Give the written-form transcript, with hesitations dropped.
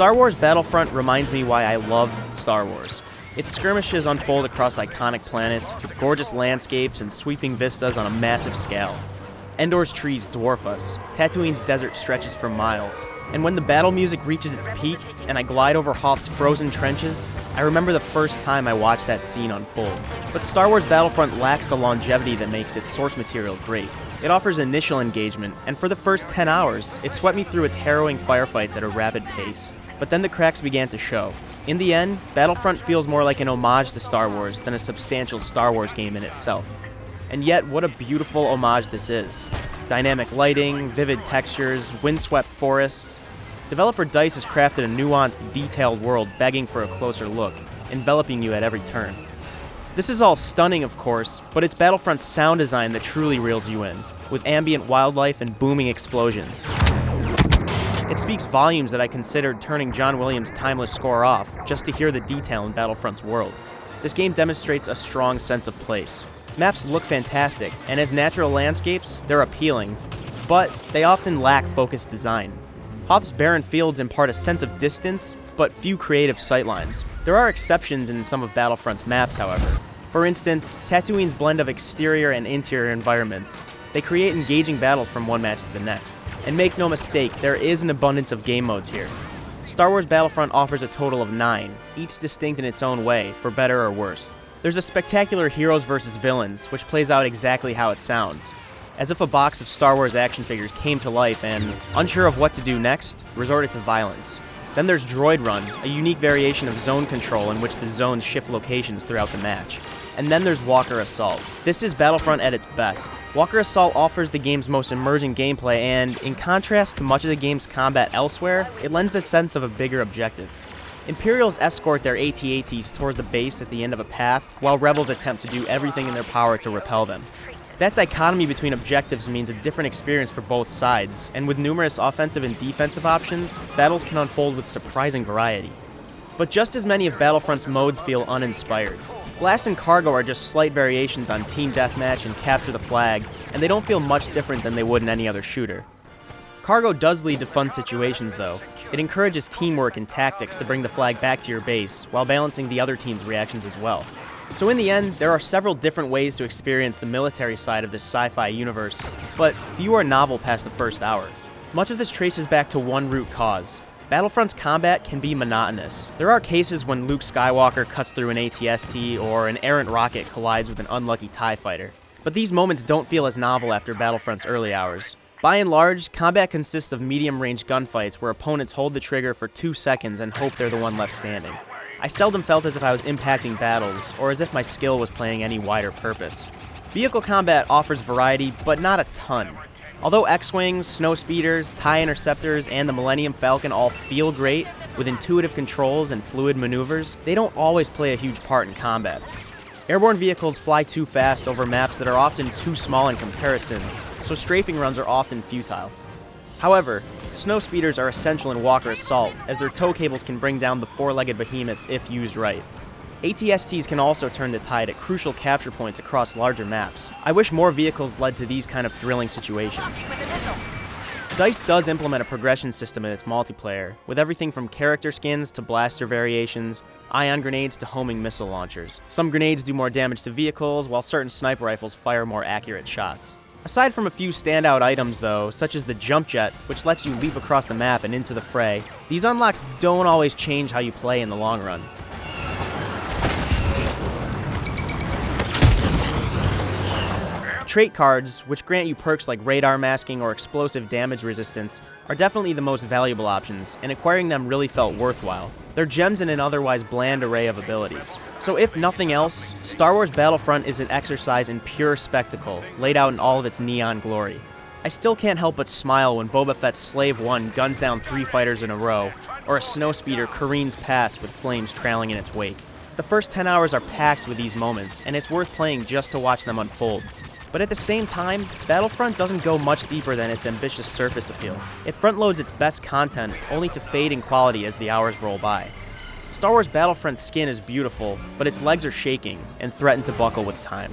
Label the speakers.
Speaker 1: Star Wars Battlefront reminds me why I love Star Wars. Its skirmishes unfold across iconic planets, with gorgeous landscapes and sweeping vistas on a massive scale. Endor's trees dwarf us, Tatooine's desert stretches for miles, and when the battle music reaches its peak and I glide over Hoth's frozen trenches, I remember the first time I watched that scene unfold. But Star Wars Battlefront lacks the longevity that makes its source material great. It offers initial engagement, and for the first 10 hours, it swept me through its harrowing firefights at a rapid pace. But then the cracks began to show. In the end, Battlefront feels more like an homage to Star Wars than a substantial Star Wars game in itself. And yet, what a beautiful homage this is. Dynamic lighting, vivid textures, windswept forests. Developer DICE has crafted a nuanced, detailed world begging for a closer look, enveloping you at every turn. This is all stunning, of course, but it's Battlefront's sound design that truly reels you in, with ambient wildlife and booming explosions. It speaks volumes that I considered turning John Williams' timeless score off just to hear the detail in Battlefront's world. This game demonstrates a strong sense of place. Maps look fantastic, and as natural landscapes, they're appealing, but they often lack focused design. Hoth's barren fields impart a sense of distance, but few creative sightlines. There are exceptions in some of Battlefront's maps, however. For instance, Tatooine's blend of exterior and interior environments. They create engaging battles from one match to the next. And make no mistake, there is an abundance of game modes here. Star Wars Battlefront offers a total of 9, each distinct in its own way, for better or worse. There's a spectacular heroes versus villains, which plays out exactly how it sounds. As if a box of Star Wars action figures came to life and, unsure of what to do next, resorted to violence. Then there's Droid Run, a unique variation of zone control in which the zones shift locations throughout the match. And then there's Walker Assault. This is Battlefront at its best. Walker Assault offers the game's most immersive gameplay and, in contrast to much of the game's combat elsewhere, it lends the sense of a bigger objective. Imperials escort their AT-ATs toward the base at the end of a path, while rebels attempt to do everything in their power to repel them. That dichotomy between objectives means a different experience for both sides, and with numerous offensive and defensive options, battles can unfold with surprising variety. But just as many of Battlefront's modes feel uninspired. Blast and Cargo are just slight variations on Team Deathmatch and Capture the Flag, and they don't feel much different than they would in any other shooter. Cargo does lead to fun situations, though. It encourages teamwork and tactics to bring the flag back to your base, while balancing the other team's reactions as well. So in the end, there are several different ways to experience the military side of this sci-fi universe, but few are novel past the first hour. Much of this traces back to one root cause. Battlefront's combat can be monotonous. There are cases when Luke Skywalker cuts through an AT-ST or an errant rocket collides with an unlucky TIE fighter. But these moments don't feel as novel after Battlefront's early hours. By and large, combat consists of medium-range gunfights where opponents hold the trigger for 2 seconds and hope they're the one left standing. I seldom felt as if I was impacting battles, or as if my skill was playing any wider purpose. Vehicle combat offers variety, but not a ton. Although X-Wings, Snowspeeders, TIE Interceptors, and the Millennium Falcon all feel great, with intuitive controls and fluid maneuvers, they don't always play a huge part in combat. Airborne vehicles fly too fast over maps that are often too small in comparison, so strafing runs are often futile. However, Snowspeeders are essential in Walker Assault, as their tow cables can bring down the four-legged behemoths if used right. AT-STs can also turn the tide at crucial capture points across larger maps. I wish more vehicles led to these kind of thrilling situations. DICE does implement a progression system in its multiplayer, with everything from character skins to blaster variations, ion grenades to homing missile launchers. Some grenades do more damage to vehicles, while certain sniper rifles fire more accurate shots. Aside from a few standout items though, such as the jump jet, which lets you leap across the map and into the fray, these unlocks don't always change how you play in the long run. Trait cards, which grant you perks like radar masking or explosive damage resistance, are definitely the most valuable options, and acquiring them really felt worthwhile. They're gems in an otherwise bland array of abilities. So if nothing else, Star Wars Battlefront is an exercise in pure spectacle, laid out in all of its neon glory. I still can't help but smile when Boba Fett's Slave 1 guns down 3 fighters in a row, or a snowspeeder careens past with flames trailing in its wake. The first 10 hours are packed with these moments, and it's worth playing just to watch them unfold. But at the same time, Battlefront doesn't go much deeper than its ambitious surface appeal. It front-loads its best content, only to fade in quality as the hours roll by. Star Wars Battlefront's skin is beautiful, but its legs are shaking and threaten to buckle with time.